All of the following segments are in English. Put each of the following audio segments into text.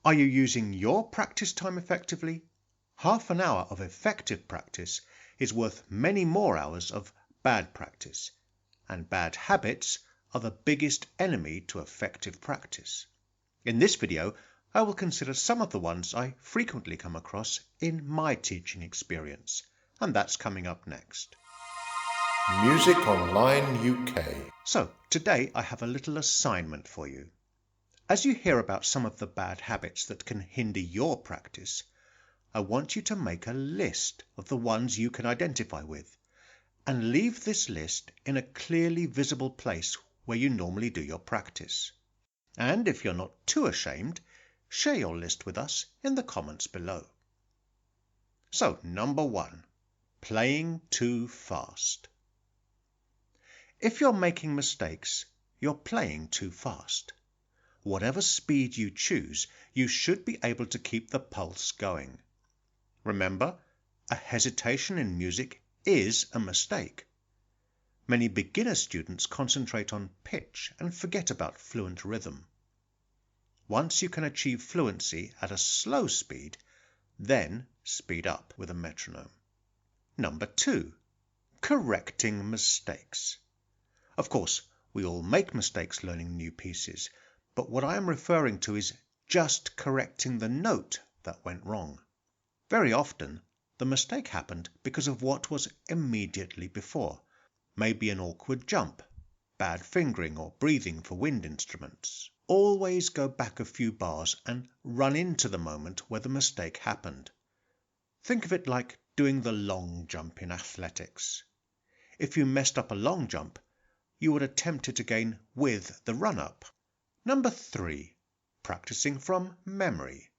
Are you using your practice time effectively? Half an hour of effective practice is worth many more hours of bad practice, and bad habits are the biggest enemy to effective practice. In this video, I will consider some of the ones I frequently come across in my teaching experience, and that's coming up next. Music Online UK. So, today I have a little assignment for you. As you hear about some of the bad habits that can hinder your practice, I want you to make a list of the ones you can identify with, and leave this list in a clearly visible place where you normally do your practice. And if you're not too ashamed, share your list with us in the comments below. So, number 1, playing too fast. If you're making mistakes, you're playing too fast. Whatever speed you choose, you should be able to keep the pulse going. Remember, a hesitation in music is a mistake. Many beginner students concentrate on pitch and forget about fluent rhythm. Once you can achieve fluency at a slow speed, then speed up with a metronome. Number 2, correcting mistakes. Of course, we all make mistakes learning new pieces, but what I am referring to is just correcting the note that went wrong. Very often, the mistake happened because of what was immediately before, maybe an awkward jump, bad fingering or breathing for wind instruments. Always go back a few bars and run into the moment where the mistake happened. Think of it like doing the long jump in athletics. If you messed up a long jump, you would attempt it again with the run-up. Number 3, practicing from memory.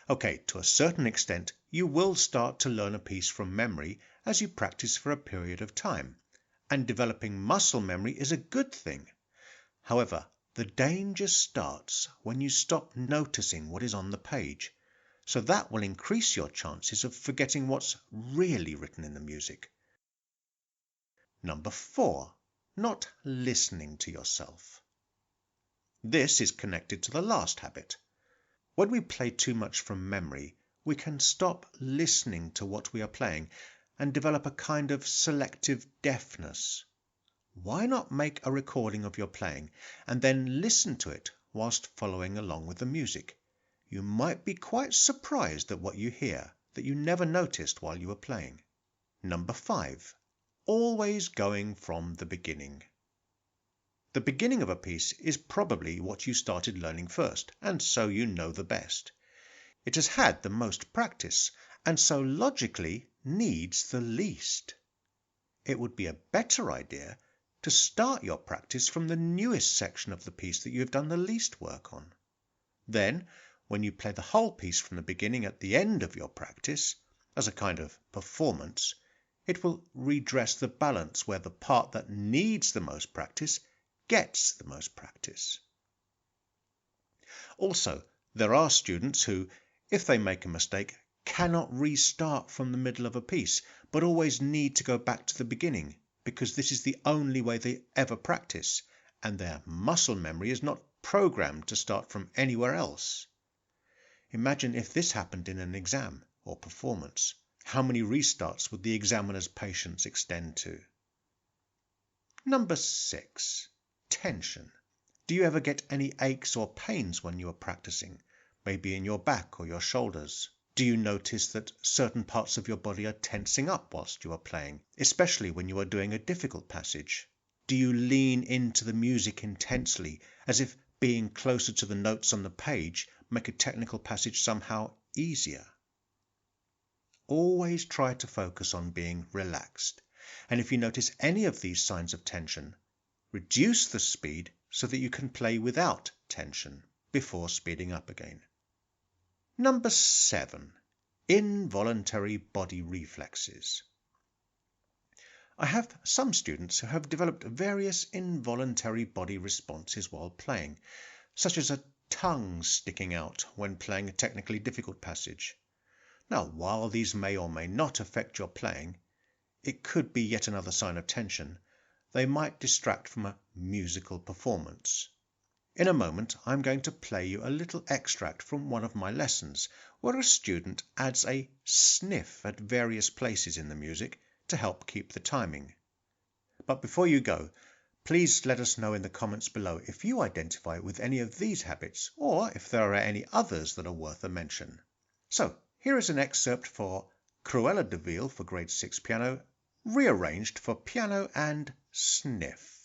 Okay, to a certain extent, you will start to learn a piece from memory as you practice for a period of time, and developing muscle memory is a good thing. However, the danger starts when you stop noticing what is on the page, so that will increase your chances of forgetting what's really written in the music. Number 4, not listening to yourself. This is connected to the last habit. When we play too much from memory, we can stop listening to what we are playing and develop a kind of selective deafness. Why not make a recording of your playing and then listen to it whilst following along with the music? You might be quite surprised at what you hear that you never noticed while you were playing. Number 5, always going from the beginning. The beginning of a piece is probably what you started learning first, and so you know the best. It has had the most practice, and so logically needs the least. It would be a better idea to start your practice from the newest section of the piece that you have done the least work on. Then, when you play the whole piece from the beginning at the end of your practice, as a kind of performance, it will redress the balance where the part that needs the most practice gets the most practice. Also, there are students who, if they make a mistake, cannot restart from the middle of a piece, but always need to go back to the beginning, because this is the only way they ever practice, and their muscle memory is not programmed to start from anywhere else. Imagine if this happened in an exam or performance. How many restarts would the examiner's patience extend to? Number 6. Tension. Do you ever get any aches or pains when you are practicing, maybe in your back or your shoulders? Do you notice that certain parts of your body are tensing up whilst you are playing, especially when you are doing a difficult passage? Do you lean into the music intensely, as if being closer to the notes on the page make a technical passage somehow easier? Always try to focus on being relaxed, and if you notice any of these signs of tension, reduce the speed so that you can play without tension before speeding up again. Number 7. Involuntary body reflexes. I have some students who have developed various involuntary body responses while playing, such as a tongue sticking out when playing a technically difficult passage. Now, while these may or may not affect your playing, it could be yet another sign of tension. They might distract from a musical performance. In a moment I'm going to play you a little extract from one of my lessons where a student adds a sniff at various places in the music to help keep the timing. But before you go, please let us know in the comments below if you identify with any of these habits or if there are any others that are worth a mention. So here is an excerpt for Cruella de Vil for grade 6 piano, rearranged for piano and sniff.